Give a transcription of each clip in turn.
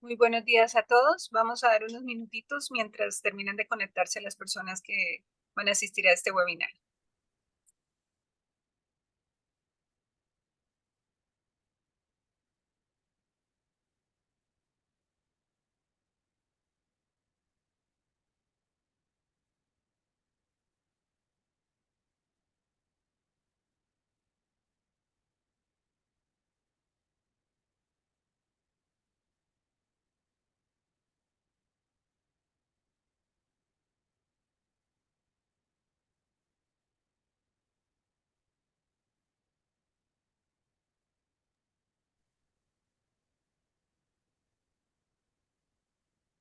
Muy buenos días a todos. Vamos a dar unos minutitos mientras terminan de conectarse las personas que van a asistir a este webinar.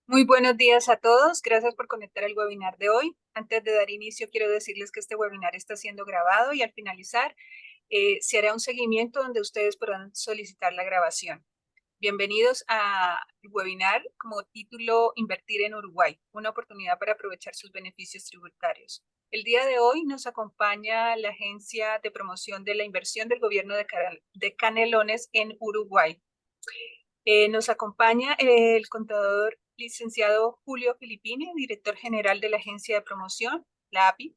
Muy buenos días a todos. Gracias por conectar al webinar de hoy. Antes de dar inicio, quiero decirles que este webinar está siendo grabado y al finalizar se hará un seguimiento donde ustedes podrán solicitar la grabación. Bienvenidos al webinar como título Invertir en Uruguay, una oportunidad para aprovechar sus beneficios tributarios. El día de hoy nos acompaña la Agencia de Promoción de la Inversión del Gobierno de Canelones en Uruguay. Nos acompaña el contador licenciado Julio Filipini, director general de la Agencia de Promoción, la API.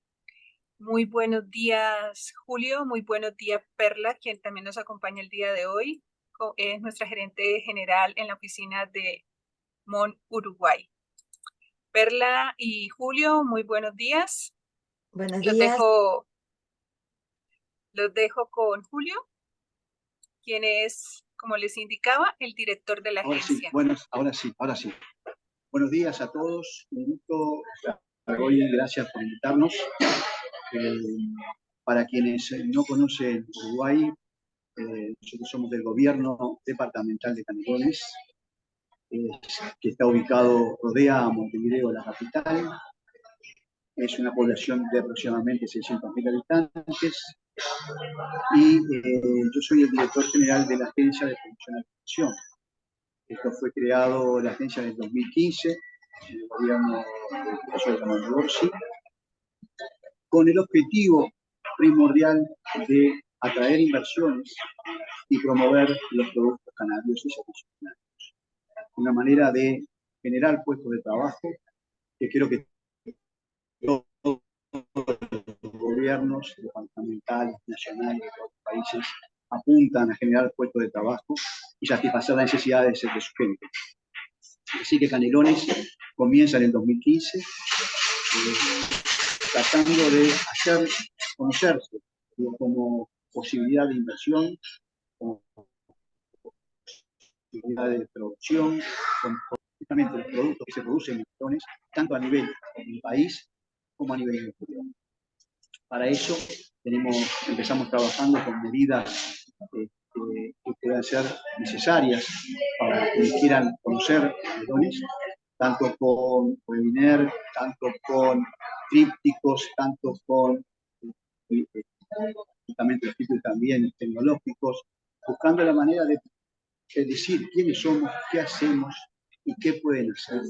Muy buenos días, Julio. Muy buenos días, Perla, quien también nos acompaña el día de hoy. Es nuestra gerente general en la oficina de MON Uruguay. Perla y Julio, muy buenos días. Buenos Los días. dejo con Julio, quien es, como les indicaba, el director de la agencia. Ahora sí. Buenos días a todos. Un gusto estar hoy. Gracias por invitarnos. Para quienes no conocen Uruguay, nosotros somos del gobierno departamental de Canelones, que está ubicado, rodea a Montevideo, la capital. Es una población de aproximadamente 600.000 habitantes. Y yo soy el director general de la Agencia de Promoción y Inversión. Esto fue creado, la agencia, en el 2015, en el gobierno del profesor Ramón Borsi, con el objetivo primordial de atraer inversiones y promover los productos canarios y servicios canarios. Una manera de generar puestos de trabajo, que creo que todos los gobiernos departamentales, nacionales de otros países apuntan a generar puestos de trabajo y satisfacer las necesidades de su gente. Así que Canelones comienza en el 2015, tratando de hacer conocerse como posibilidad de inversión, como posibilidad de producción, con justamente los productos que se producen en Canelones, tanto a nivel del país como a nivel exterior. Para eso empezamos trabajando con medidas que puedan ser necesarias para quienes quieran conocer Canelones, tanto con webinar, tanto con trípticos, tanto con justamente los títulos también tecnológicos, buscando la manera de decir quiénes somos, qué hacemos y qué pueden hacer.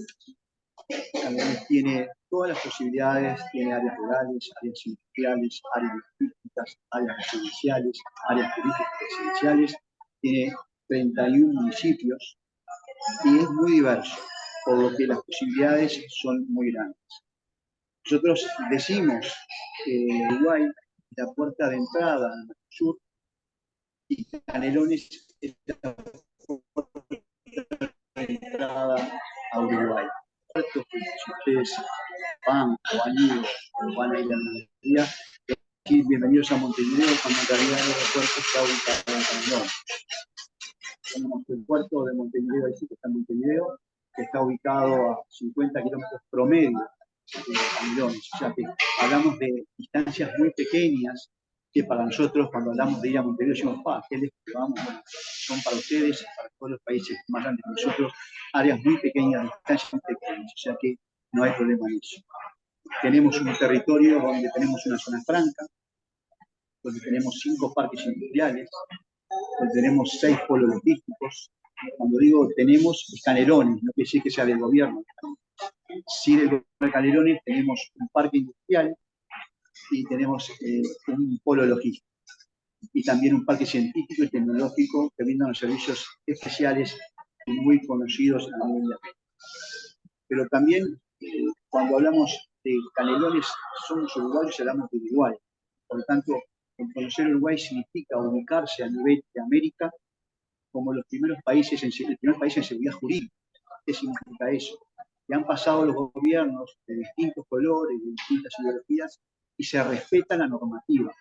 También tiene todas las posibilidades, tiene áreas rurales, áreas industriales, áreas logísticas, áreas residenciales, áreas turísticas residenciales, tiene 31 municipios y es muy diverso, por lo que las posibilidades son muy grandes. Nosotros decimos que Uruguay es la puerta de entrada al sur y Canelones es la puerta de entrada a Uruguay. Si ustedes van o han ido o van a ir a la universidad, decir bienvenidos a Montevideo, cuando en realidad el aeropuerto está ubicado en Canelones. Tenemos el puerto de Montevideo, ahí sí que está en Montevideo, que está ubicado a 50 kilómetros promedio de Canelones. O sea que hablamos de distancias muy pequeñas que para nosotros, cuando hablamos de ir a Montevideo, decimos, qué lejos que vamos. Bueno, son para ustedes, para todos los países más grandes que nosotros, áreas muy pequeñas, distancias muy pequeñas. O sea que no hay problema en eso. Tenemos un territorio donde tenemos una zona franca, donde tenemos 5 parques industriales, donde tenemos 6 polos logísticos. Cuando digo tenemos, Canelones, no quiere decir que sea del gobierno. Sí, del gobierno de Canelones tenemos un parque industrial y tenemos un polo logístico. Y también un parque científico y tecnológico que brindan los servicios especiales muy conocidos a nivel de América. Pero también, cuando hablamos de Canelones, somos uruguayos y hablamos de Uruguay. Por lo tanto, el conocer Uruguay significa ubicarse a nivel de América como los primeros países el primer país en seguridad jurídica. ¿Qué significa eso? Que han pasado los gobiernos de distintos colores, de distintas ideologías, y se respeta la normativa.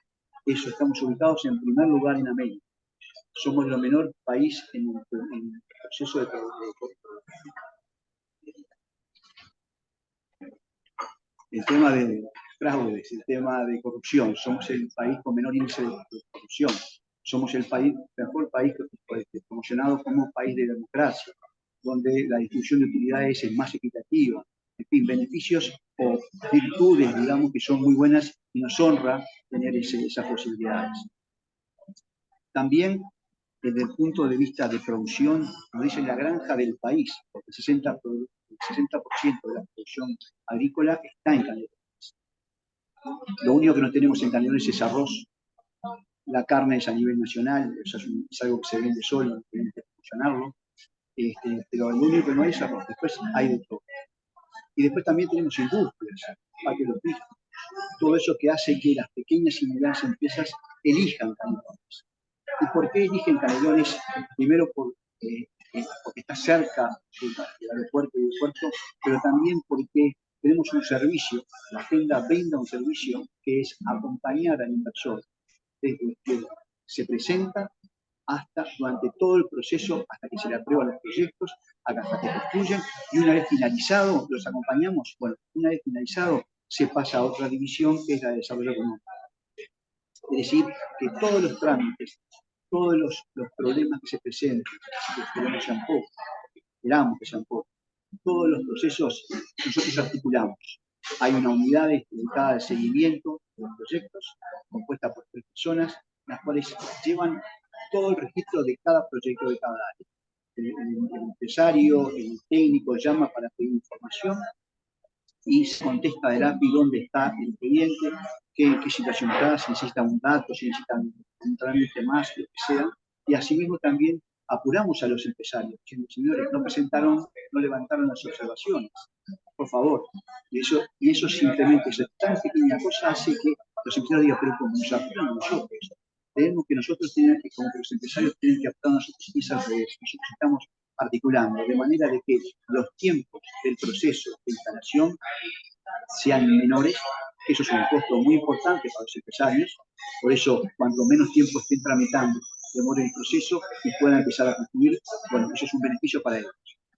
Eso, estamos ubicados en primer lugar en América. Somos el menor país en el proceso de el tema de fraudes, el tema de corrupción. Somos el país con menor índice de corrupción. Somos el mejor país promocionado como país de democracia, donde la distribución de utilidades es más equitativa. En fin, beneficios o virtudes, digamos, que son muy buenas y nos honra tener esas posibilidades. También, desde el punto de vista de producción, nos dicen la granja del país, porque el 60% de la producción agrícola está en Canelones. Lo único que no tenemos en Canelones es arroz. La carne es a nivel nacional, eso es algo que se vende solo, no tenemos que promocionarlo. Pero lo único que no es arroz, después hay de todo. Y después también tenemos industrias, para que lo pidan. Todo eso que hace que las pequeñas y medianas empresas elijan Canelones. ¿Y por qué eligen Canelones? Primero porque está cerca del aeropuerto y del puerto, pero también porque tenemos un servicio, la agenda brinda un servicio que es acompañar al inversor desde que se presenta hasta durante todo el proceso, hasta que se le aprueban los proyectos, hasta que construyen, y una vez finalizado, los acompañamos. Bueno, una vez finalizado, se pasa a otra división, que es la de desarrollo económico. Es decir, que todos los trámites, todos los problemas que se presenten, que esperemos sean pocos, esperamos que sean pocos, todos los procesos nosotros articulamos. Hay una unidad dedicada al seguimiento de los proyectos, compuesta por 3 personas, las cuales llevan todo el registro de cada proyecto de cada área. El empresario, el técnico llama para pedir información y se contesta del API dónde está el cliente, qué situación está, si necesita un dato, si necesita un trámite más, lo que sea. Y asimismo también apuramos a los empresarios, diciendo, señores, no presentaron, no levantaron las observaciones, por favor. Y eso simplemente, esa tan pequeña cosa hace que los empresarios digan, pero como nos apuran a nosotros, creemos que nosotros tenemos que, como que los empresarios tienen que apurar a nosotros, y esas redes, nosotros estamos articulando, de manera de que los tiempos del proceso de instalación sean menores. Eso es un costo muy importante para los empresarios, por eso cuanto menos tiempo estén tramitando, demore el proceso y puedan empezar a construir, bueno, eso es un beneficio para ellos.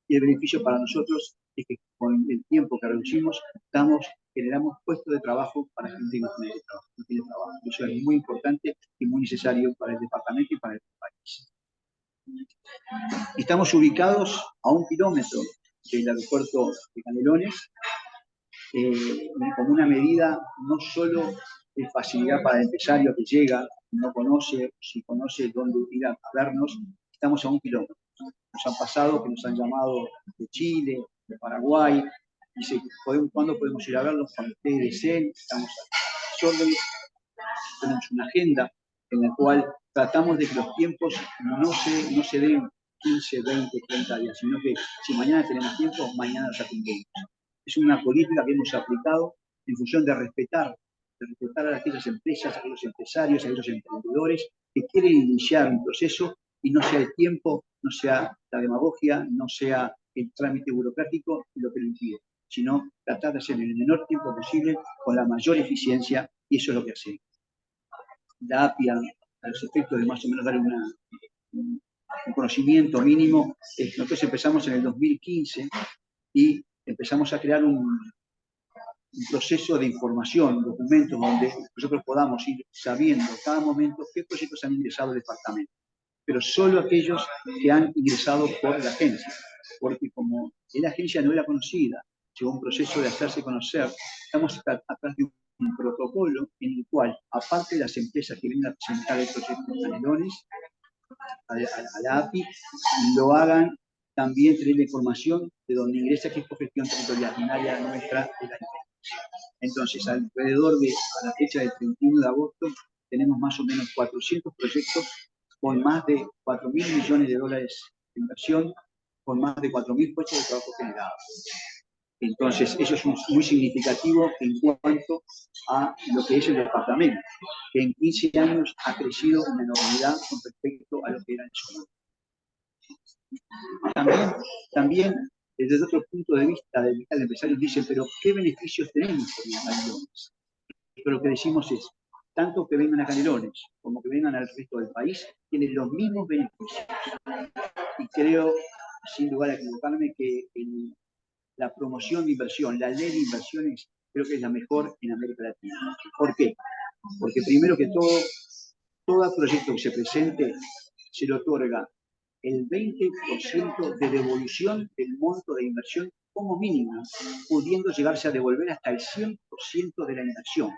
Y el beneficio para nosotros es que con el tiempo que reducimos, generamos puestos de trabajo para gente que no tiene trabajo. Eso es muy importante y muy necesario para el departamento y para el país. Estamos ubicados a 1 kilómetro del aeropuerto de Canelones, como una medida no solo de facilidad para el empresario que llega, no conoce, si conoce dónde ir a vernos, estamos a 1 kilómetro. Nos han pasado que nos han llamado de Chile, de Paraguay, dice, ¿cuándo podemos ir a verlos? Cuando ustedes deseen, estamos a las órdenes. Tenemos una agenda en la cual tratamos de que los tiempos no se den 15, 20, 30 días, sino que si mañana tenemos tiempo, mañana los atendemos. Es una política que hemos aplicado en función de respetar a aquellas empresas, a aquellos empresarios, a aquellos emprendedores que quieren iniciar un proceso y no sea el tiempo, no sea la demagogia, no sea el trámite burocrático lo que lo impide, sino tratar de hacer en el menor tiempo posible con la mayor eficiencia, y eso es lo que hacemos. La API, a los efectos de más o menos dar un conocimiento mínimo, nosotros empezamos en el 2015 y empezamos a crear un proceso de información, documentos donde nosotros podamos ir sabiendo cada momento qué proyectos han ingresado al departamento, pero solo aquellos que han ingresado por la agencia, porque como la agencia no era conocida, llegó un proceso de hacerse conocer, estamos atrás de un protocolo en el cual, aparte de las empresas que vienen a presentar el proyecto de Canelones a la API, lo hagan también tener la información de donde ingresa qué gestión territorial en área nuestra de la empresa. Entonces, alrededor de a la fecha del 31 de agosto, tenemos más o menos 400 proyectos con más de 4.000 millones de dólares de inversión, con más de 4.000 puestos de trabajo generados. Entonces, eso es muy significativo en cuanto a lo que es el departamento, que en 15 años ha crecido una enormidad con respecto a lo que era en su momento. También, desde otro punto de vista del empresario, dicen, pero ¿qué beneficios tenemos con las Canelones? Pero lo que decimos es, tanto que vengan a Canelones como que vengan al resto del país, tienen los mismos beneficios. Y creo, sin lugar a equivocarme, que la promoción de inversión, la ley de inversiones, creo que es la mejor en América Latina. ¿Por qué? Porque primero que todo proyecto que se presente se le otorga el 20% de devolución del monto de inversión como mínimo, pudiendo llegarse a devolver hasta el 100% de la inversión,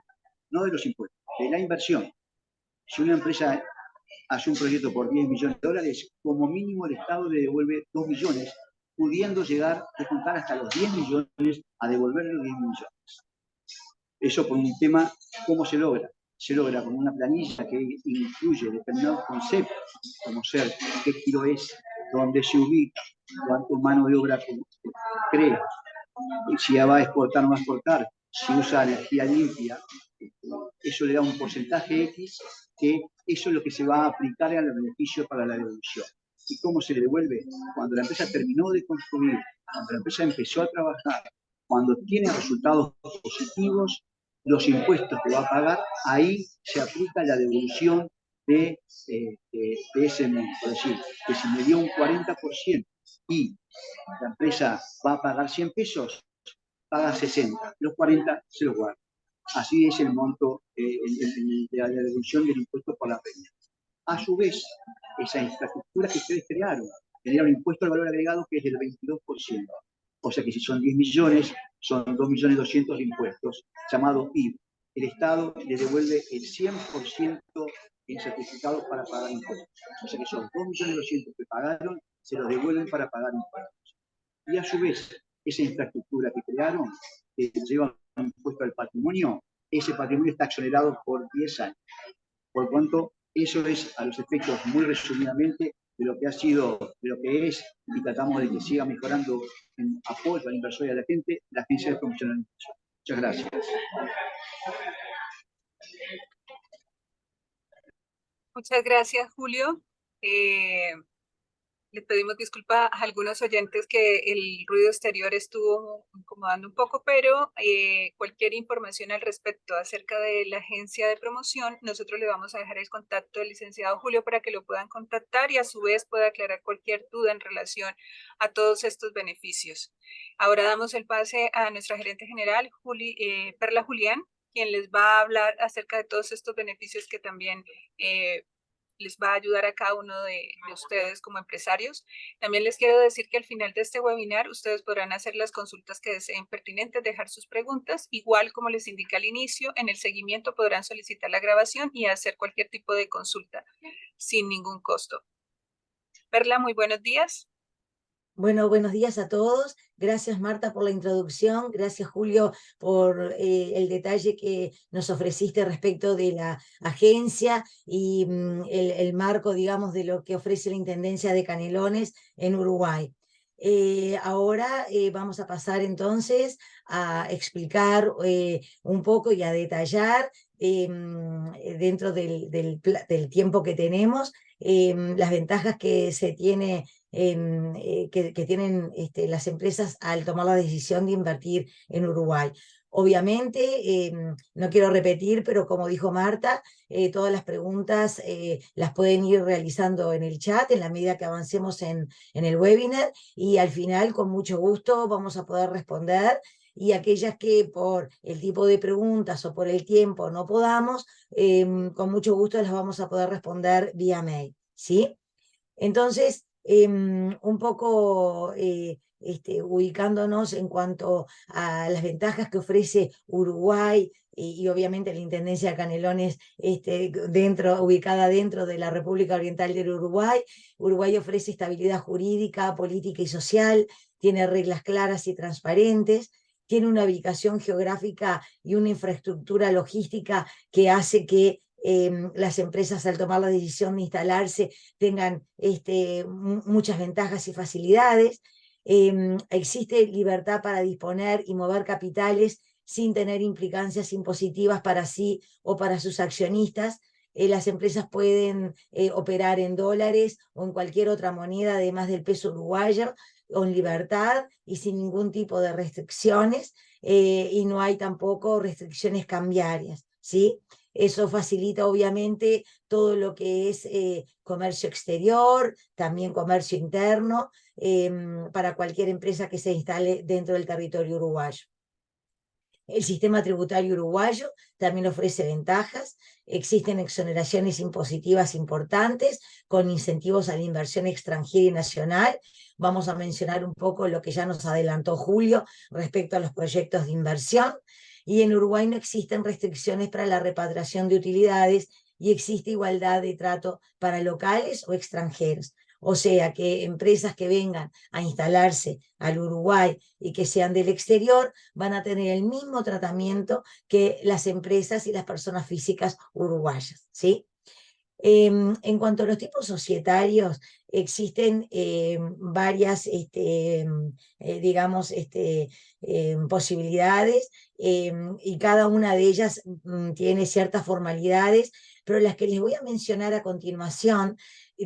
no de los impuestos, de la inversión. Si una empresa hace un proyecto por 10 millones de dólares, como mínimo el Estado le devuelve 2 millones, pudiendo llegar a contar hasta los 10 millones a devolverle los 10 millones. Eso por un tema, ¿cómo se logra? Se logra con una planilla que incluye determinados conceptos, como ser qué kilo es, dónde se ubica, cuánto mano de obra crea, si ya va a exportar o no va a exportar, si usa energía limpia. Eso le da un porcentaje X, que eso es lo que se va a aplicar al beneficio para la devolución. ¿Y cómo se le devuelve? Cuando la empresa terminó de construir, cuando la empresa empezó a trabajar, cuando tiene resultados positivos, los impuestos que va a pagar, ahí se aplica la devolución de ese monto. Es decir, que si me dio un 40% y la empresa va a pagar 100 pesos, paga 60, los 40 se los guarda. Así es el monto de la devolución del impuesto por la renta. A su vez, esa infraestructura que ustedes crearon, genera un impuesto al valor agregado que es del 22%. O sea que si son 10 millones, son 2.200.000 de impuestos, llamado IVA. El Estado le devuelve el 100% en certificados para pagar impuestos. O sea que son 2.200.000 que pagaron, se los devuelven para pagar impuestos. Y a su vez, esa infraestructura que crearon, que lleva un impuesto al patrimonio, ese patrimonio está exonerado por 10 años. Por cuanto, eso es, a los efectos, muy resumidamente, de lo que ha sido, de lo que es, y tratamos de que siga mejorando en apoyo al inversor y a la gente, la Agencia de Promoción de la Inversión. Muchas gracias. Muchas gracias, Julio. Le pedimos disculpas a algunos oyentes que el ruido exterior estuvo incomodando un poco, pero cualquier información al respecto acerca de la agencia de promoción, nosotros le vamos a dejar el contacto del licenciado Julio para que lo puedan contactar y a su vez pueda aclarar cualquier duda en relación a todos estos beneficios. Ahora damos el pase a nuestra gerente general, Perla Julián, quien les va a hablar acerca de todos estos beneficios que también les va a ayudar a cada uno de ustedes como empresarios. También les quiero decir que al final de este webinar ustedes podrán hacer las consultas que deseen pertinentes, dejar sus preguntas, igual como les indica al inicio, en el seguimiento podrán solicitar la grabación y hacer cualquier tipo de consulta sin ningún costo. Perla, muy buenos días. Bueno, buenos días a todos. Gracias, Marta, por la introducción. Gracias, Julio, por el detalle que nos ofreciste respecto de la agencia y el marco, digamos, de lo que ofrece la Intendencia de Canelones en Uruguay. Ahora vamos a pasar entonces a explicar un poco y a detallar dentro del tiempo que tenemos las ventajas que se tiene que tienen las empresas al tomar la decisión de invertir en Uruguay. Obviamente, no quiero repetir, pero como dijo Marta, todas las preguntas las pueden ir realizando en el chat en la medida que avancemos en el webinar y al final, con mucho gusto, vamos a poder responder. Y aquellas que por el tipo de preguntas o por el tiempo no podamos, con mucho gusto las vamos a poder responder vía mail, ¿sí? Entonces, un poco ubicándonos en cuanto a las ventajas que ofrece Uruguay y obviamente la Intendencia de Canelones ubicada dentro de la República Oriental del Uruguay. Uruguay ofrece estabilidad jurídica, política y social, tiene reglas claras y transparentes, tiene una ubicación geográfica y una infraestructura logística que hace que las empresas al tomar la decisión de instalarse tengan muchas ventajas y facilidades. Existe libertad para disponer y mover capitales sin tener implicancias impositivas para sí o para sus accionistas. Las empresas pueden operar en dólares o en cualquier otra moneda además del peso uruguayo, con libertad y sin ningún tipo de restricciones, y no hay tampoco restricciones cambiarias, ¿sí? Eso facilita obviamente todo lo que es comercio exterior, también comercio interno, para cualquier empresa que se instale dentro del territorio uruguayo. El sistema tributario uruguayo también ofrece ventajas. Existen exoneraciones impositivas importantes con incentivos a la inversión extranjera y nacional. Vamos a mencionar un poco lo que ya nos adelantó Julio respecto a los proyectos de inversión. Y en Uruguay no existen restricciones para la repatriación de utilidades y existe igualdad de trato para locales o extranjeros. O sea que empresas que vengan a instalarse al Uruguay y que sean del exterior van a tener el mismo tratamiento que las empresas y las personas físicas uruguayas, ¿sí? En cuanto a los tipos societarios, existen varias, digamos, posibilidades, y cada una de ellas tiene ciertas formalidades, pero las que les voy a mencionar a continuación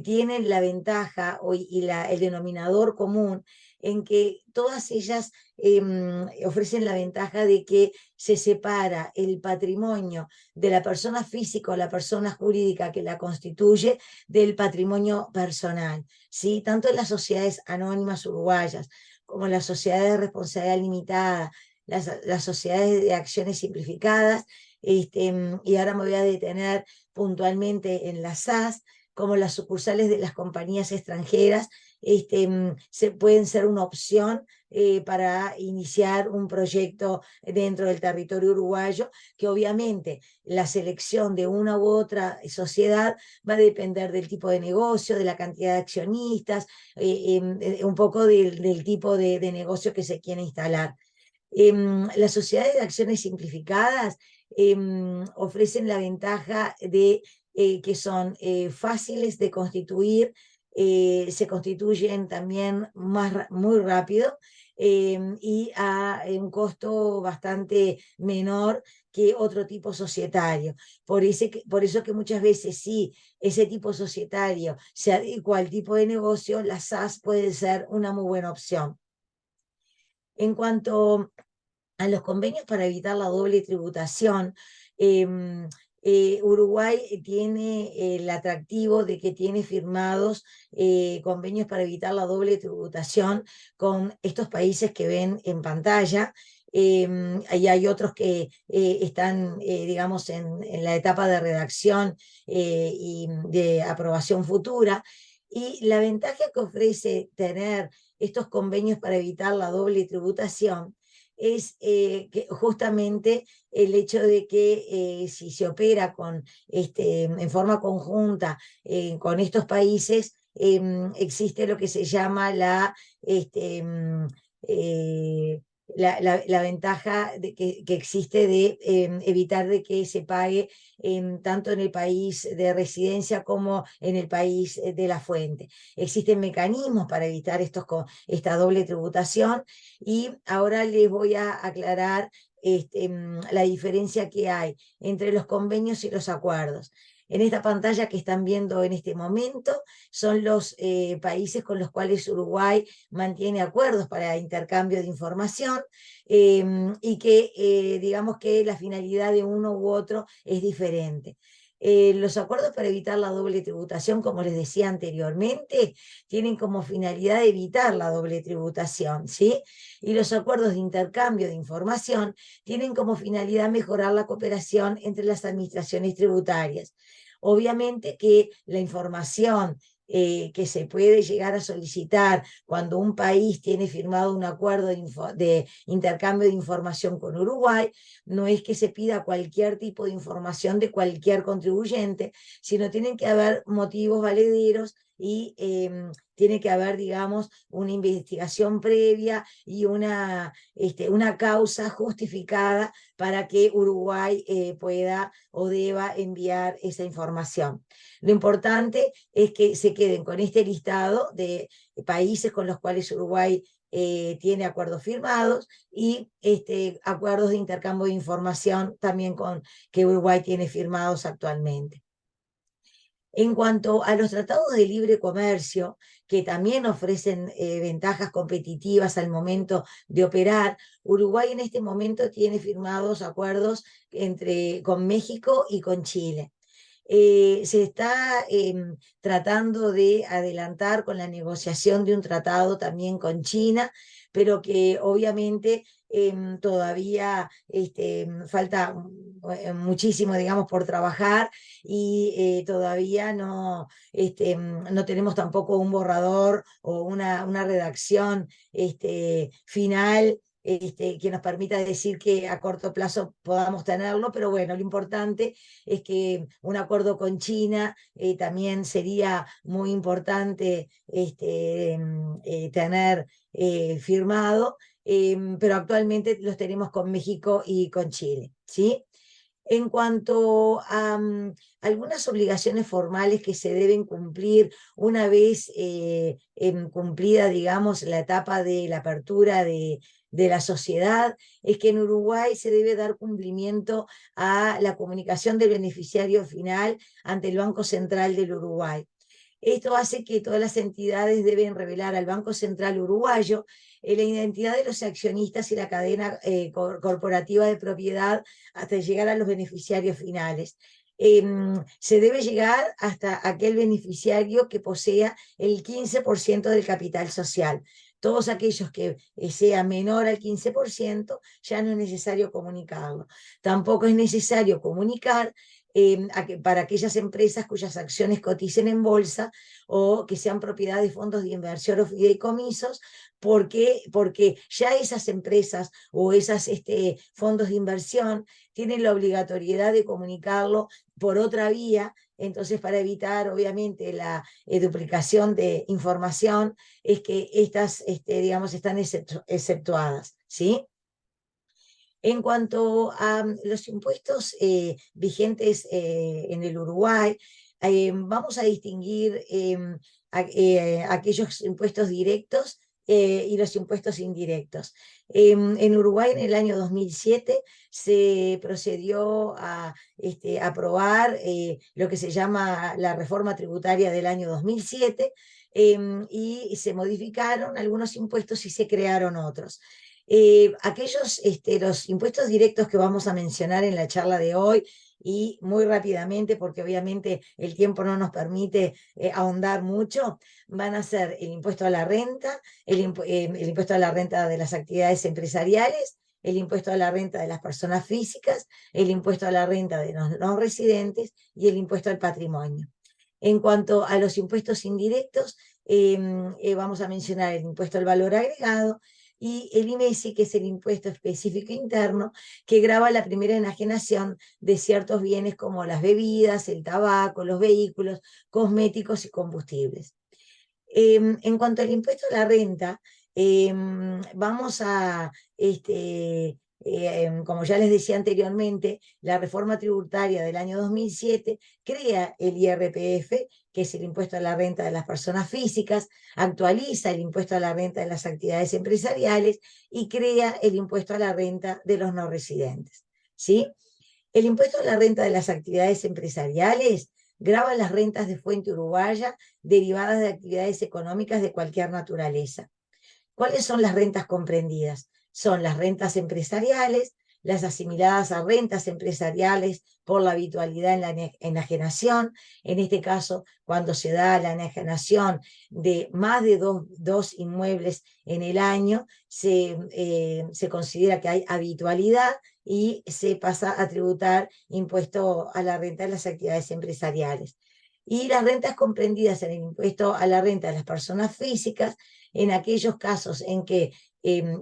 tienen la ventaja y el denominador común en que todas ellas ofrecen la ventaja de que se separa el patrimonio de la persona física o la persona jurídica que la constituye del patrimonio personal, ¿sí? Tanto en las sociedades anónimas uruguayas como en las sociedades de responsabilidad limitada, las sociedades de acciones simplificadas, y ahora me voy a detener puntualmente en las SAS, como las sucursales de las compañías extranjeras, pueden ser una opción para iniciar un proyecto dentro del territorio uruguayo, que obviamente la selección de una u otra sociedad va a depender del tipo de negocio, de la cantidad de accionistas, un poco del tipo de negocio que se quiere instalar. Las sociedades de acciones simplificadas ofrecen la ventaja de que son fáciles de constituir, se constituyen también muy rápido, y a un costo bastante menor que otro tipo societario. Por eso que muchas veces si ese tipo societario se adecua al tipo de negocio, la SAS puede ser una muy buena opción. En cuanto a los convenios para evitar la doble tributación, Uruguay tiene el atractivo de que tiene firmados convenios para evitar la doble tributación con estos países que ven en pantalla. Ahí hay otros que están, digamos, en la etapa de redacción y de aprobación futura. Y la ventaja que ofrece tener estos convenios para evitar la doble tributación es que justamente el hecho de que si se opera en forma conjunta con estos países, existe lo que se llama la ventaja que existe de evitar de que se pague tanto en el país de residencia como en el país de la fuente. Existen mecanismos para evitar esta doble tributación, y ahora les voy a aclarar la diferencia que hay entre los convenios y los acuerdos. En esta pantalla que están viendo en este momento son los países con los cuales Uruguay mantiene acuerdos para intercambio de información, y que digamos que la finalidad de uno u otro es diferente. Los acuerdos para evitar la doble tributación, como les decía anteriormente, tienen como finalidad evitar la doble tributación, ¿sí? Y los acuerdos de intercambio de información tienen como finalidad mejorar la cooperación entre las administraciones tributarias. Obviamente que la información que se puede llegar a solicitar cuando un país tiene firmado un acuerdo de intercambio de información con Uruguay, no es que se pida cualquier tipo de información de cualquier contribuyente, sino tienen que haber motivos valederos y tiene que haber, digamos, una investigación previa y una causa justificada para que Uruguay pueda o deba enviar esa información. Lo importante es que se queden con este listado de países con los cuales Uruguay tiene acuerdos firmados y acuerdos de intercambio de información también con que Uruguay tiene firmados actualmente. En cuanto a los tratados de libre comercio, que también ofrecen ventajas competitivas al momento de operar, Uruguay en este momento tiene firmados acuerdos con México y con Chile. Se está tratando de adelantar con la negociación de un tratado también con China, pero que obviamente todavía falta muchísimo, digamos, por trabajar y todavía no tenemos tampoco un borrador o una redacción final que nos permita decir que a corto plazo podamos tenerlo, pero bueno, lo importante es que un acuerdo con China también sería muy importante tener firmado, pero actualmente los tenemos con México y con Chile, ¿sí? En cuanto a algunas obligaciones formales que se deben cumplir una vez cumplida, digamos, la etapa de la apertura de la sociedad, es que en Uruguay se debe dar cumplimiento a la comunicación del beneficiario final ante el Banco Central del Uruguay. Esto hace que todas las entidades deben revelar al Banco Central uruguayo la identidad de los accionistas y la cadena corporativa de propiedad hasta llegar a los beneficiarios finales. Se debe llegar hasta aquel beneficiario que posea el 15% del capital social. Todos aquellos que sea menor al 15% ya no es necesario comunicarlo. Tampoco es necesario comunicar para aquellas empresas cuyas acciones coticen en bolsa o que sean propiedad de fondos de inversión o fideicomisos, porque ya esas empresas o esos fondos de inversión tienen la obligatoriedad de comunicarlo por otra vía. Entonces, para evitar, obviamente, la duplicación de información, es que estas, digamos, están exceptuadas, ¿sí? En cuanto a los impuestos vigentes en el Uruguay, vamos a distinguir aquellos impuestos directos y los impuestos indirectos. En Uruguay, en el año 2007, se procedió a aprobar lo que se llama la reforma tributaria del año 2007, y se modificaron algunos impuestos y se crearon otros. Los impuestos directos que vamos a mencionar en la charla de hoy, y muy rápidamente, porque obviamente el tiempo no nos permite ahondar mucho, van a ser el impuesto a la renta, el impuesto a la renta de las actividades empresariales, el impuesto a la renta de las personas físicas, el impuesto a la renta de los no residentes y el impuesto al patrimonio. En cuanto a los impuestos indirectos, vamos a mencionar el impuesto al valor agregado y el IMESI, que es el impuesto específico interno, que grava la primera enajenación de ciertos bienes como las bebidas, el tabaco, los vehículos, cosméticos y combustibles. En cuanto al impuesto a la renta, vamos a, como ya les decía anteriormente, la reforma tributaria del año 2007 crea el IRPF, que es el impuesto a la renta de las personas físicas, actualiza el impuesto a la renta de las actividades empresariales y crea el impuesto a la renta de los no residentes, ¿sí? El impuesto a la renta de las actividades empresariales grava las rentas de fuente uruguaya derivadas de actividades económicas de cualquier naturaleza. ¿Cuáles son las rentas comprendidas? Son las rentas empresariales, las asimiladas a rentas empresariales por la habitualidad en la enajenación, en este caso cuando se da la enajenación de más de dos inmuebles en el año, se considera que hay habitualidad y se pasa a tributar impuesto a la renta de las actividades empresariales. Y las rentas comprendidas en el impuesto a la renta de las personas físicas, en aquellos casos en que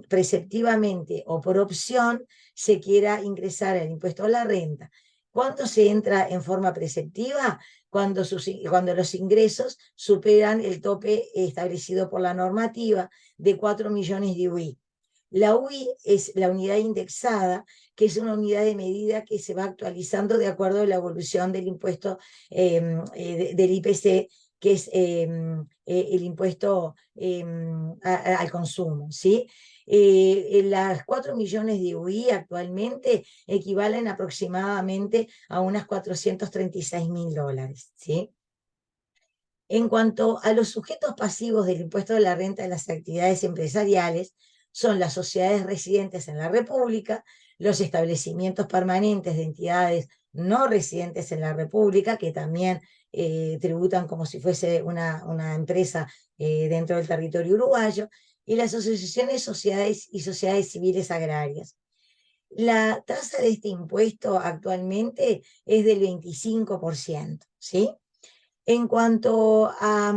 preceptivamente o por opción se quiera ingresar el impuesto a la renta. ¿Cuándo se entra en forma preceptiva? cuando los ingresos superan el tope establecido por la normativa de 4 millones de UI. La UI es la unidad indexada, que es una unidad de medida que se va actualizando de acuerdo a la evolución del impuesto del IPC, que es el impuesto al consumo, ¿sí? Las 4 millones de UI actualmente equivalen aproximadamente a unas $436.000, ¿sí? En cuanto a los sujetos pasivos del impuesto de la renta de las actividades empresariales, son las sociedades residentes en la República, los establecimientos permanentes de entidades no residentes en la República, que también tributan como si fuese una empresa dentro del territorio uruguayo, y las asociaciones sociedades y sociedades civiles agrarias. La tasa de este impuesto actualmente es del 25%, ¿sí? En cuanto a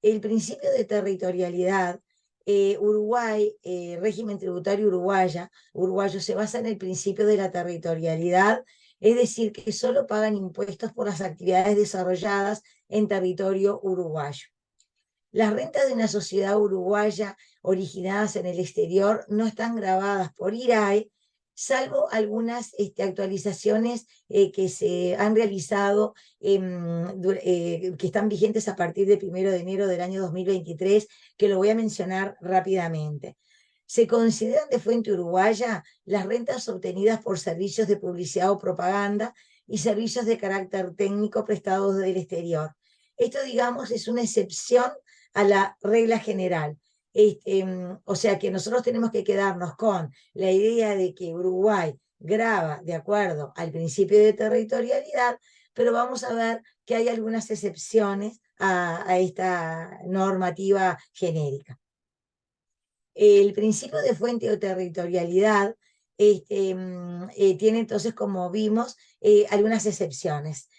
el principio de territorialidad, Uruguay, régimen tributario uruguayo se basa en el principio de la territorialidad, es decir, que solo pagan impuestos por las actividades desarrolladas en territorio uruguayo. Las rentas de una sociedad uruguaya originadas en el exterior no están gravadas por IRAE, salvo algunas actualizaciones que se han realizado, que están vigentes a partir del 1 de enero del año 2023, que lo voy a mencionar rápidamente. Se consideran de fuente uruguaya las rentas obtenidas por servicios de publicidad o propaganda y servicios de carácter técnico prestados del exterior. Esto, digamos, es una excepción a la regla general. O sea que nosotros tenemos que quedarnos con la idea de que Uruguay grava de acuerdo al principio de territorialidad, pero vamos a ver que hay algunas excepciones a esta normativa genérica. El principio de fuente o territorialidad tiene entonces, como vimos, algunas excepciones.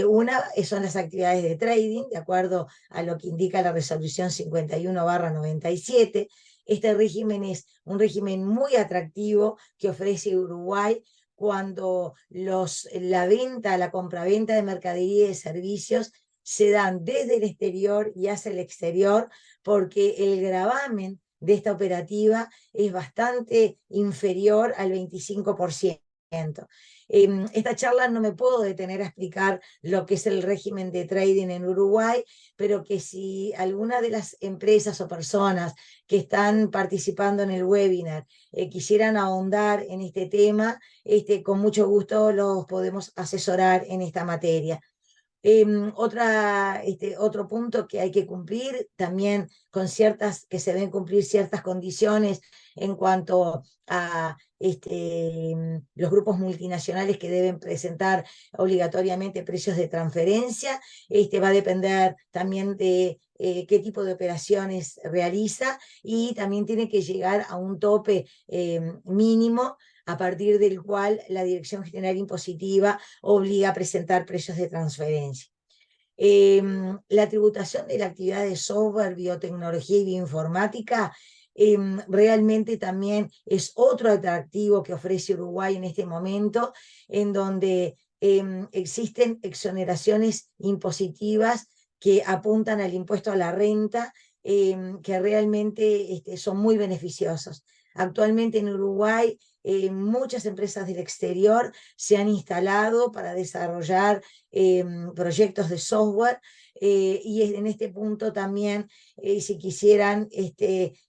Una son las actividades de trading, de acuerdo a lo que indica la resolución 51/97. Este régimen es un régimen muy atractivo que ofrece Uruguay cuando la venta, la compraventa de mercadería y de servicios se dan desde el exterior y hacia el exterior, porque el gravamen de esta operativa es bastante inferior al 25%. Esta charla no me puedo detener a explicar lo que es el régimen de trading en Uruguay, pero que si alguna de las empresas o personas que están participando en el webinar quisieran ahondar en este tema, con mucho gusto los podemos asesorar en esta materia. Otro punto que hay que cumplir también que se deben cumplir ciertas condiciones en cuanto a los grupos multinacionales que deben presentar obligatoriamente precios de transferencia. Va a depender también de qué tipo de operaciones realiza, y también tiene que llegar a un tope mínimo a partir del cual la Dirección General Impositiva obliga a presentar precios de transferencia. La tributación de la actividad de software, biotecnología y bioinformática realmente también es otro atractivo que ofrece Uruguay en este momento, en donde existen exoneraciones impositivas que apuntan al impuesto a la renta, que realmente son muy beneficiosos. Actualmente en Uruguay muchas empresas del exterior se han instalado para desarrollar proyectos de software, y en este punto también, si quisieran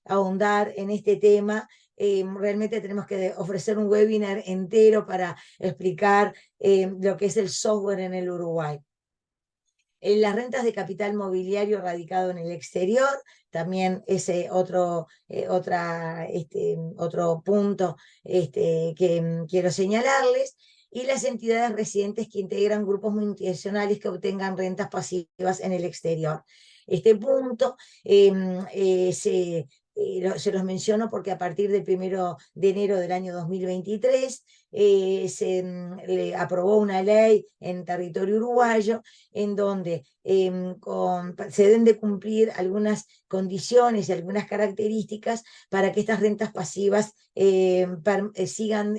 ahondar en este tema, realmente tenemos que ofrecer un webinar entero para explicar lo que es el software en el Uruguay. Las rentas de capital mobiliario radicado en el exterior, también ese otro punto que quiero señalarles, y las entidades residentes que integran grupos multinacionales que obtengan rentas pasivas en el exterior. Este punto se los menciono porque a partir del 1 de enero del año 2023 se le aprobó una ley en territorio uruguayo en donde se deben de cumplir algunas condiciones y algunas características para que estas rentas pasivas sigan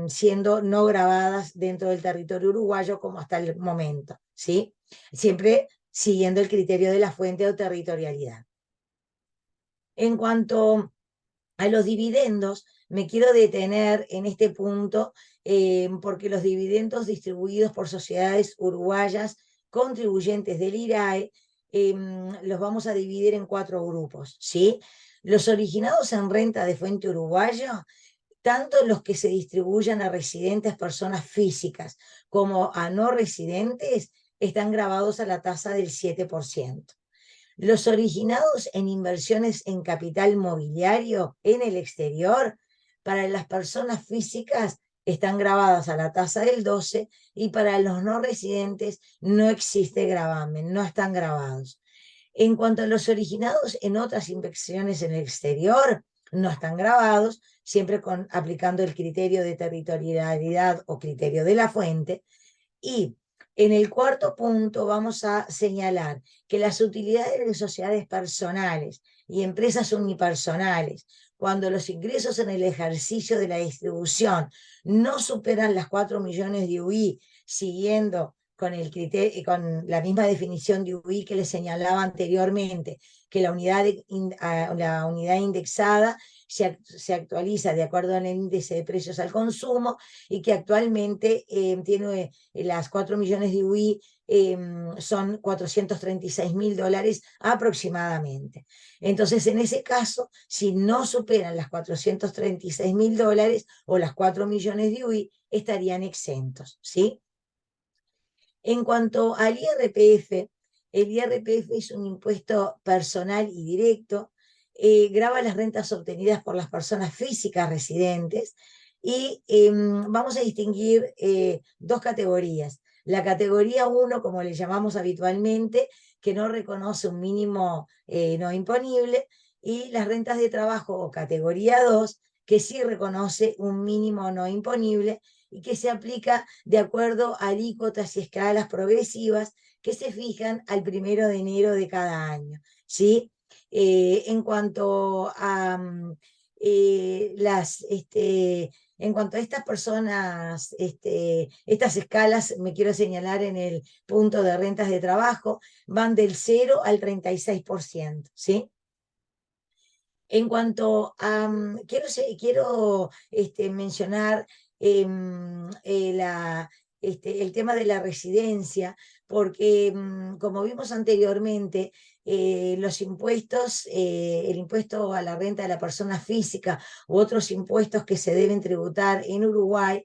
siendo no gravadas dentro del territorio uruguayo como hasta el momento. ¿sí? Siempre siguiendo el criterio de la fuente o territorialidad. En cuanto a los dividendos, me quiero detener en este punto porque los dividendos distribuidos por sociedades uruguayas contribuyentes del IRAE los vamos a dividir en 4 grupos, ¿sí? Los originados en renta de fuente uruguaya, tanto los que se distribuyan a residentes, personas físicas, como a no residentes, están grabados a la tasa del 7%. Los originados en inversiones en capital mobiliario en el exterior, para las personas físicas están grabadas a la tasa del 12% y para los no residentes no existe gravamen, no están grabados. En cuanto a los originados en otras inversiones en el exterior, no están grabados, siempre aplicando el criterio de territorialidad o criterio de la fuente. Y en el 4º punto vamos a señalar que las utilidades de sociedades personales y empresas unipersonales, cuando los ingresos en el ejercicio de la distribución no superan las 4 millones de UI, siguiendo con la misma definición de UI que les señalaba anteriormente, que la unidad indexada se actualiza de acuerdo al índice de precios al consumo y que actualmente tiene las 4 millones de UI son $436.000 aproximadamente. Entonces, en ese caso, si no superan las $436.000 o las 4 millones de UI, estarían exentos, ¿sí? En cuanto al IRPF, el IRPF es un impuesto personal y directo, grava las rentas obtenidas por las personas físicas residentes y vamos a distinguir 2 categorías. La categoría 1, como le llamamos habitualmente, que no reconoce un mínimo no imponible, y las rentas de trabajo o categoría 2, que sí reconoce un mínimo no imponible y que se aplica de acuerdo a alícuotas y escalas progresivas que se fijan al 1 de enero de cada año, ¿sí? En cuanto a en cuanto a estas personas, estas escalas, me quiero señalar en el punto de rentas de trabajo, van del 0 al 36%, ¿sí? En cuanto a, quiero mencionar el tema de la residencia, porque como vimos anteriormente, los impuestos, el impuesto a la renta de la persona física u otros impuestos que se deben tributar en Uruguay,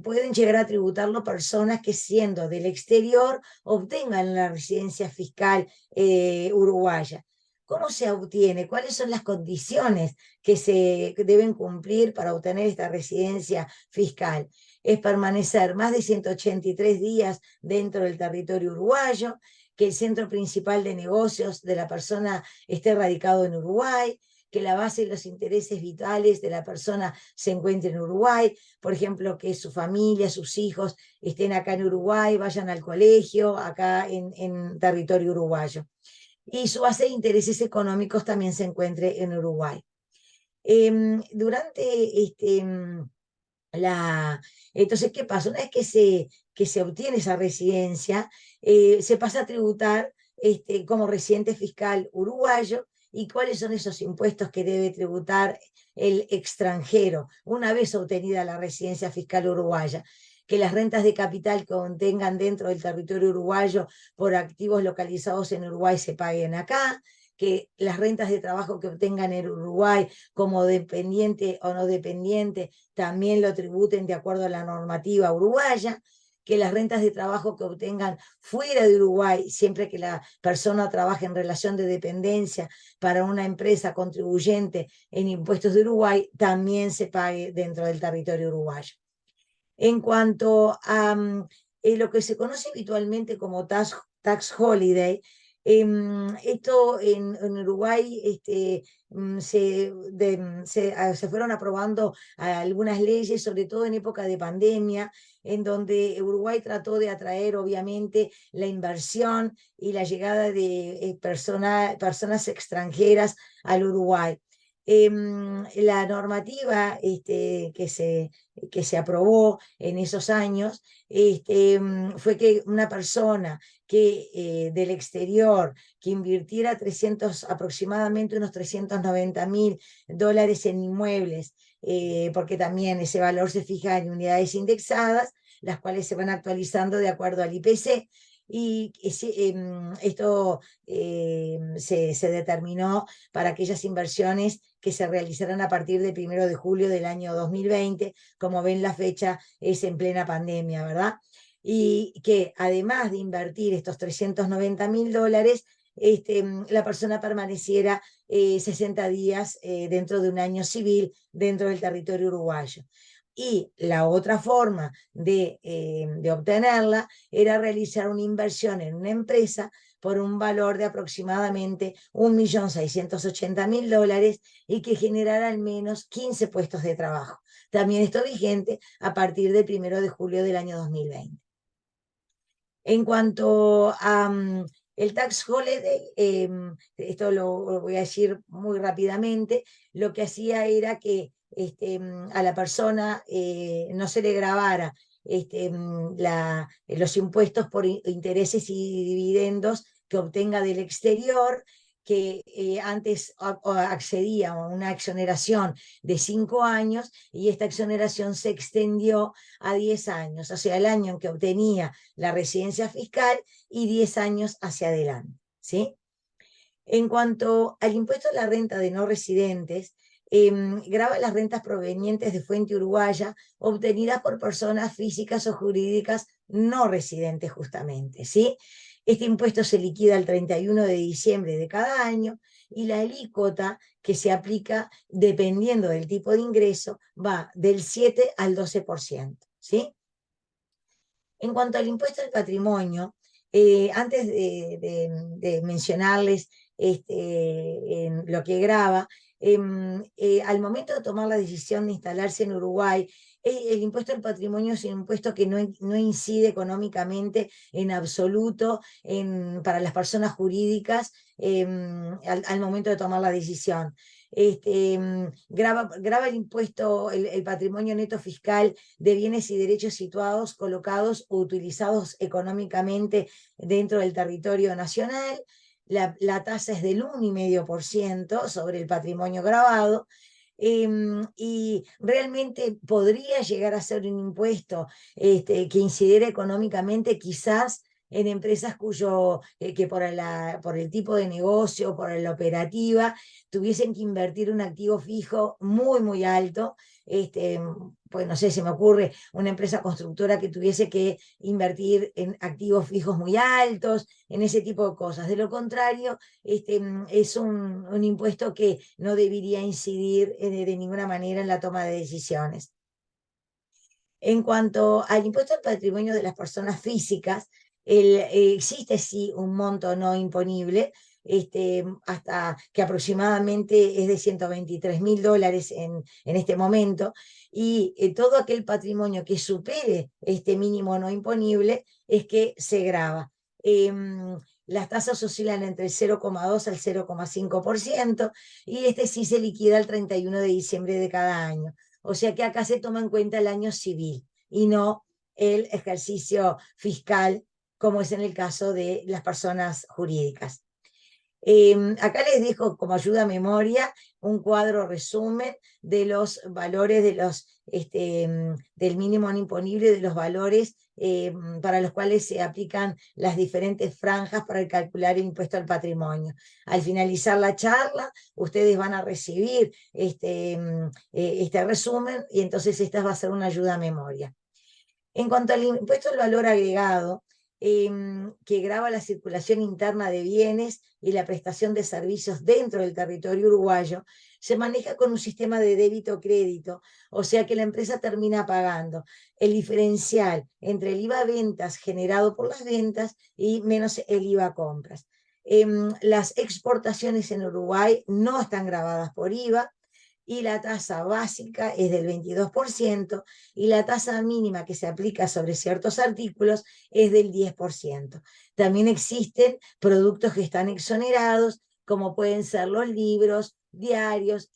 pueden llegar a tributarlo personas que siendo del exterior obtengan la residencia fiscal uruguaya. ¿Cómo se obtiene? ¿Cuáles son las condiciones que se deben cumplir para obtener esta residencia fiscal? Es permanecer más de 183 días dentro del territorio uruguayo, que el centro principal de negocios de la persona esté radicado en Uruguay, que la base y los intereses vitales de la persona se encuentren en Uruguay, por ejemplo, que su familia, sus hijos estén acá en Uruguay, vayan al colegio, acá en territorio uruguayo. Y su base de intereses económicos también se encuentre en Uruguay. Durante entonces, ¿qué pasa? Una vez que se obtiene esa residencia, se pasa a tributar como residente fiscal uruguayo. ¿Y cuáles son esos impuestos que debe tributar el extranjero una vez obtenida la residencia fiscal uruguaya? Que las rentas de capital que obtengan dentro del territorio uruguayo por activos localizados en Uruguay se paguen acá, que las rentas de trabajo que obtengan en Uruguay como dependiente o no dependiente también lo tributen de acuerdo a la normativa uruguaya, que las rentas de trabajo que obtengan fuera de Uruguay, siempre que la persona trabaje en relación de dependencia para una empresa contribuyente en impuestos de Uruguay, también se pague dentro del territorio uruguayo. En cuanto a lo que se conoce habitualmente como tax holiday, esto en Uruguay se fueron aprobando algunas leyes, sobre todo en época de pandemia, en donde Uruguay trató de atraer obviamente la inversión y la llegada de personas extranjeras al Uruguay. La normativa que se aprobó en esos años fue que una persona que del exterior que invirtiera aproximadamente unos $390.000 en inmuebles, porque también ese valor se fija en unidades indexadas, las cuales se van actualizando de acuerdo al IPC, y esto se determinó para aquellas inversiones que se realizaran a partir del 1 de julio del año 2020, como ven la fecha es en plena pandemia, ¿verdad? Y que además de invertir estos $390.000, la persona permaneciera 60 días dentro de un año civil dentro del territorio uruguayo. Y la otra forma de obtenerla era realizar una inversión en una empresa por un valor de aproximadamente $1.680.000 y que generara al menos 15 puestos de trabajo. También esto vigente a partir del 1 de julio del año 2020. En cuanto a el tax holiday, esto lo voy a decir muy rápidamente, lo que hacía era que a la persona no se le grabara los impuestos por intereses y dividendos que obtenga del exterior, que antes accedía a una exoneración de 5 años y esta exoneración se extendió a 10 años, o sea, el año en que obtenía la residencia fiscal y 10 años hacia adelante, ¿sí? En cuanto al impuesto a la renta de no residentes, grava las rentas provenientes de fuente uruguaya obtenidas por personas físicas o jurídicas no residentes justamente, ¿sí? Este impuesto se liquida el 31 de diciembre de cada año y la alícuota que se aplica dependiendo del tipo de ingreso va del 7 al 12%, ¿sí? En cuanto al impuesto al patrimonio, antes de mencionarles lo que grava, al momento de tomar la decisión de instalarse en Uruguay, el impuesto al patrimonio es un impuesto que no incide económicamente en absoluto para las personas jurídicas al momento de tomar la decisión. Grava el impuesto, el patrimonio neto fiscal de bienes y derechos situados, colocados o utilizados económicamente dentro del territorio nacional. La tasa es del 1,5% sobre el patrimonio gravado. Y realmente podría llegar a ser un impuesto que incidiera económicamente quizás en empresas que por el tipo de negocio, por la operativa, tuviesen que invertir un activo fijo muy, muy alto. Pues no sé, se me ocurre una empresa constructora que tuviese que invertir en activos fijos muy altos, en ese tipo de cosas. De lo contrario, es un impuesto que no debería incidir de ninguna manera en la toma de decisiones. En cuanto al impuesto al patrimonio de las personas físicas, existe sí un monto no imponible, hasta que aproximadamente es de $123.000 en este momento, y todo aquel patrimonio que supere este mínimo no imponible es que se grava. Las tasas oscilan entre el 0,2 al 0,5% y sí se liquida el 31 de diciembre de cada año. O sea que acá se toma en cuenta el año civil y no el ejercicio fiscal, como es en el caso de las personas jurídicas. Acá les dejo como ayuda a memoria un cuadro resumen de los valores del mínimo no imponible, de los valores para los cuales se aplican las diferentes franjas para calcular el impuesto al patrimonio. Al finalizar la charla, ustedes van a recibir este resumen y entonces esta va a ser una ayuda a memoria. En cuanto al impuesto al valor agregado, que grava la circulación interna de bienes y la prestación de servicios dentro del territorio uruguayo, se maneja con un sistema de débito-crédito, o sea que la empresa termina pagando el diferencial entre el IVA ventas generado por las ventas y menos el IVA compras. Las exportaciones en Uruguay no están gravadas por IVA, y la tasa básica es del 22% y la tasa mínima que se aplica sobre ciertos artículos es del 10%. También existen productos que están exonerados, como pueden ser los libros, diarios,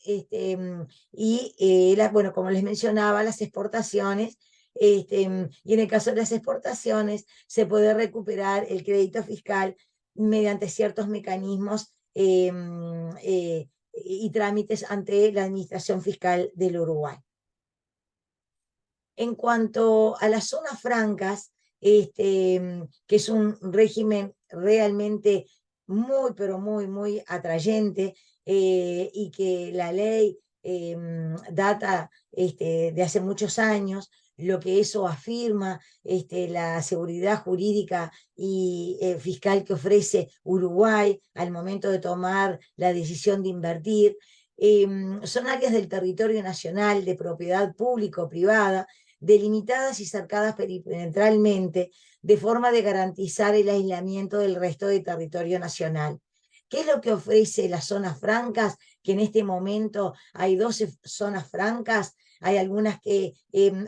bueno, como les mencionaba, las exportaciones. Y en el caso de las exportaciones, se puede recuperar el crédito fiscal mediante ciertos mecanismos y trámites ante la Administración Fiscal del Uruguay. En cuanto a las zonas francas, que es un régimen realmente muy, pero muy, muy atrayente, y que la ley data de hace muchos años, lo que eso afirma, la seguridad jurídica y fiscal que ofrece Uruguay al momento de tomar la decisión de invertir. Son áreas del territorio nacional de propiedad pública o privada, delimitadas y cercadas perimetralmente, de forma de garantizar el aislamiento del resto del territorio nacional. ¿Qué es lo que ofrece las zonas francas? Que en este momento hay 12 zonas francas. Hay algunas que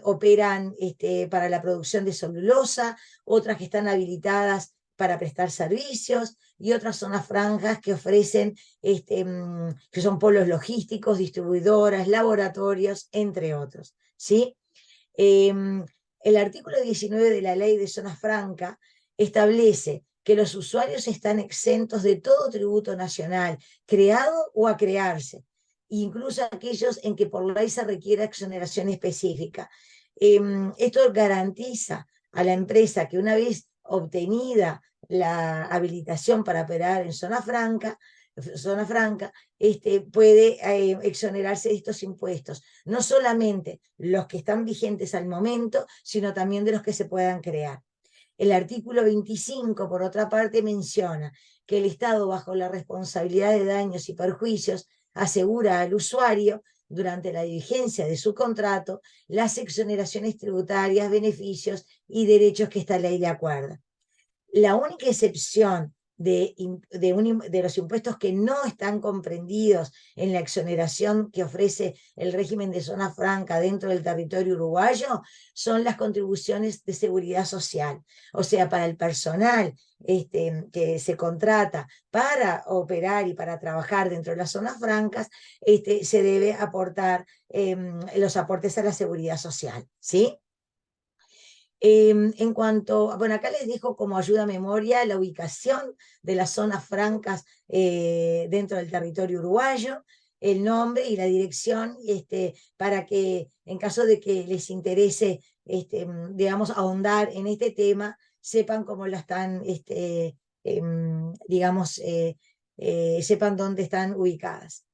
operan para la producción de celulosa, otras que están habilitadas para prestar servicios, y otras zonas franjas que ofrecen, que son polos logísticos, distribuidoras, laboratorios, entre otros, ¿sí? El artículo 19 de la Ley de Zona Franca establece que los usuarios están exentos de todo tributo nacional, creado o a crearse, incluso aquellos en que por ley se requiera exoneración específica. Esto garantiza a la empresa que una vez obtenida la habilitación para operar en zona franca, puede exonerarse de estos impuestos, no solamente los que están vigentes al momento, sino también de los que se puedan crear. El artículo 25, por otra parte, menciona que el Estado, bajo la responsabilidad de daños y perjuicios, asegura al usuario, durante la vigencia de su contrato, las exoneraciones tributarias, beneficios y derechos que esta ley le acuerda. La única excepción de los impuestos que no están comprendidos en la exoneración que ofrece el régimen de zona franca dentro del territorio uruguayo son las contribuciones de seguridad social. O sea, para el personal que se contrata para operar y para trabajar dentro de las zonas francas, se debe aportar los aportes a la seguridad social, ¿sí? En cuanto, bueno, acá les dejo como ayuda a memoria la ubicación de las zonas francas dentro del territorio uruguayo, el nombre y la dirección, para que en caso de que les interese, digamos, ahondar en este tema, sepan cómo lo están, digamos, sepan dónde están ubicadas.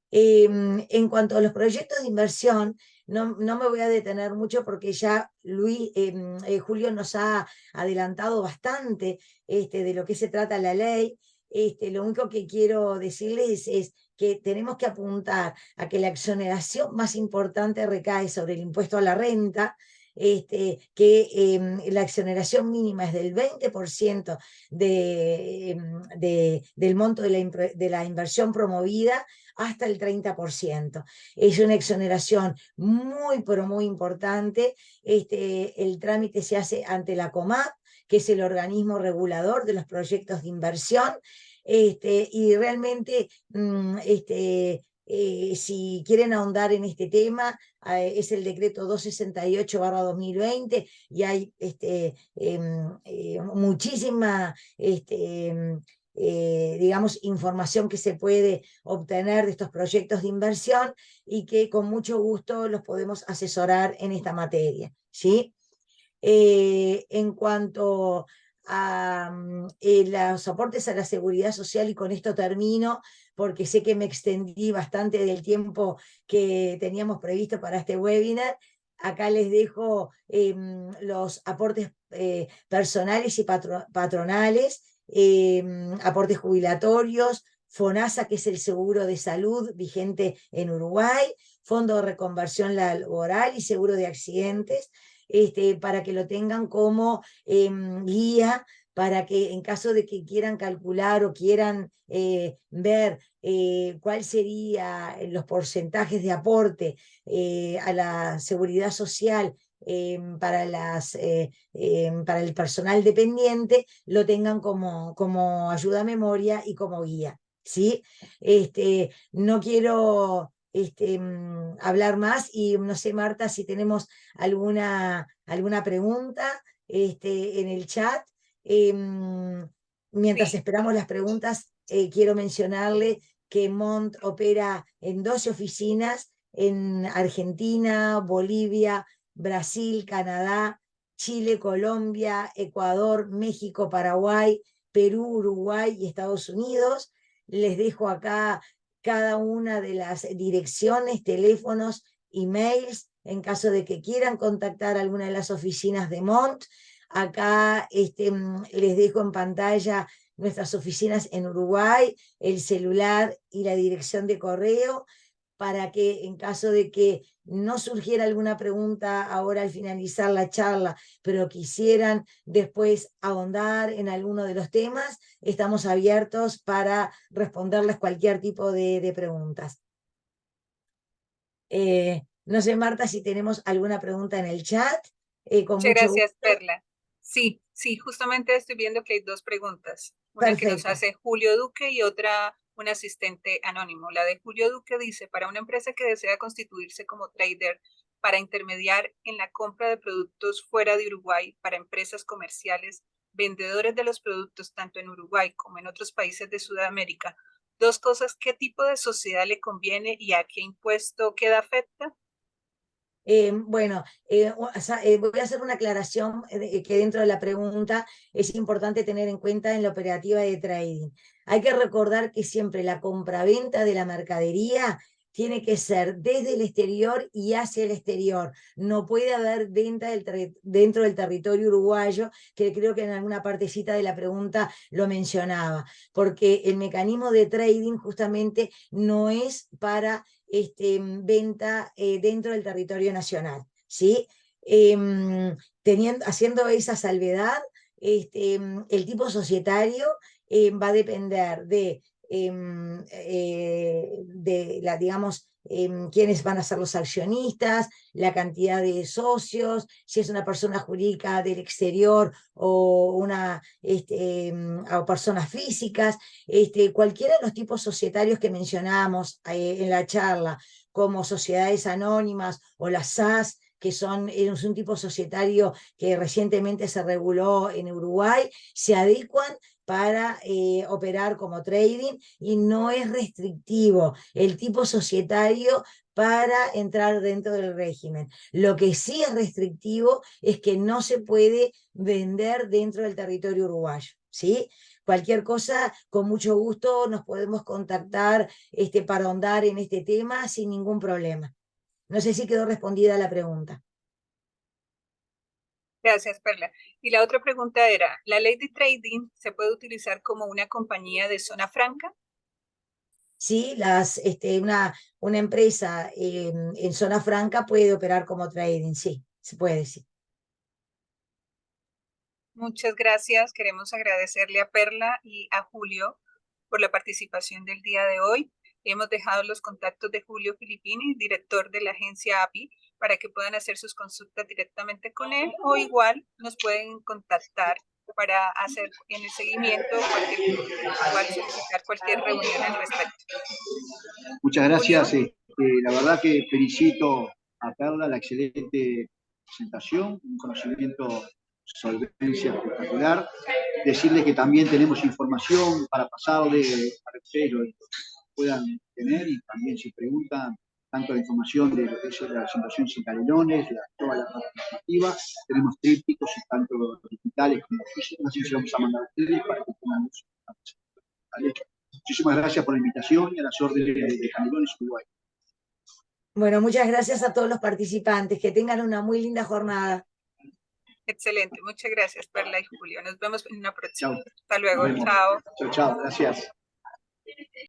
En cuanto a los proyectos de inversión, no me voy a detener mucho porque ya Julio nos ha adelantado bastante de lo que se trata la ley. Lo único que quiero decirles es que tenemos que apuntar a que la exoneración más importante recae sobre el impuesto a la renta, que la exoneración mínima es del 20% del monto de la inversión promovida hasta el 30%. Es una exoneración muy, pero muy importante. El trámite se hace ante la COMAP, que es el organismo regulador de los proyectos de inversión, y realmente si quieren ahondar en este tema, es el decreto 268/2020, y hay muchísima digamos, información que se puede obtener de estos proyectos de inversión, y que con mucho gusto los podemos asesorar en esta materia, ¿sí? En cuanto a los aportes a la seguridad social, y con esto termino, porque sé que me extendí bastante del tiempo que teníamos previsto para este webinar. Acá les dejo los aportes personales y patronales, aportes jubilatorios, FONASA, que es el seguro de salud vigente en Uruguay, Fondo de Reconversión Laboral y Seguro de Accidentes, para que lo tengan como guía, para que en caso de que quieran calcular o quieran ver cuál sería los porcentajes de aporte a la seguridad social para el personal dependiente, lo tengan como ayuda a memoria y como guía. ¿sí? No quiero hablar más y no sé, Marta, si tenemos alguna pregunta en el chat. Mientras Sí, esperamos las preguntas, quiero mencionarle que Mont opera en 12 oficinas en Argentina, Bolivia, Brasil, Canadá, Chile, Colombia, Ecuador, México, Paraguay, Perú, Uruguay y Estados Unidos. Les dejo acá cada una de las direcciones, teléfonos, emails, en caso de que quieran contactar alguna de las oficinas de Mont. Acá les dejo en pantalla nuestras oficinas en Uruguay, el celular y la dirección de correo, para que en caso de que no surgiera alguna pregunta ahora al finalizar la charla, pero quisieran después ahondar en alguno de los temas, estamos abiertos para responderles cualquier tipo de preguntas. No sé, Marta, si tenemos alguna pregunta en el chat. Con muchas mucho gracias, gusto. Perla. Sí, sí, justamente estoy viendo que hay dos preguntas. Una que nos Perfecto. hace Julio Duque y otra un asistente anónimo. La de Julio Duque dice, para una empresa que desea constituirse como trader para intermediar en la compra de productos fuera de Uruguay para empresas comerciales, vendedores de los productos tanto en Uruguay como en otros países de Sudamérica. Dos cosas, ¿qué tipo de sociedad le conviene y a qué impuesto queda afecta? Bueno, voy a hacer una aclaración que dentro de la pregunta es importante tener en cuenta en la operativa de trading. Hay que recordar que siempre la compraventa de la mercadería tiene que ser desde el exterior y hacia el exterior. No puede haber venta dentro del territorio uruguayo, que creo que en alguna partecita de la pregunta lo mencionaba, porque el mecanismo de trading justamente no es para venta dentro del territorio nacional, ¿sí? Haciendo esa salvedad, el tipo societario va a depender digamos, quiénes van a ser los accionistas, la cantidad de socios, si es una persona jurídica del exterior o o personas físicas, cualquiera de los tipos societarios que mencionamos en la charla, como sociedades anónimas o las SAS, que es un tipo societario que recientemente se reguló en Uruguay, se adecuan para operar como trading y no es restrictivo el tipo societario para entrar dentro del régimen. Lo que sí es restrictivo es que no se puede vender dentro del territorio uruguayo, ¿sí? Cualquier cosa, con mucho gusto nos podemos contactar para ahondar en este tema sin ningún problema. No sé si quedó respondida la pregunta. Gracias, Perla. Y la otra pregunta era, ¿la ley de trading se puede utilizar como una compañía de zona franca? Sí, una empresa en zona franca puede operar como trading, sí, se puede decir. Muchas gracias. Queremos agradecerle a Perla y a Julio por la participación del día de hoy. Hemos dejado los contactos de Julio Filippini, director de la agencia API, para que puedan hacer sus consultas directamente con él o igual nos pueden contactar para hacer en el seguimiento igual solicitar cualquier reunión al respecto. Muchas Julio, gracias. La verdad que felicito a Perla la excelente presentación, un conocimiento, solvencia espectacular. Decirles que también tenemos información para pasarle para que ustedes lo puedan tener y también si preguntan tanto la información de lo que es la presentación sin canelones, toda la normativa, tenemos trípticos y tanto digitales como físicos, así que se vamos a mandar a ustedes para que pongan uso. ¿Vale? Muchísimas gracias por la invitación y a las órdenes de Canelones Uruguay. Bueno, muchas gracias a todos los participantes. Que tengan una muy linda jornada. excelente. Muchas gracias, Perla y Julio. Nos vemos en una próxima. Chao. Hasta Nos luego. vemos. Chao. Chao, chao. Gracias.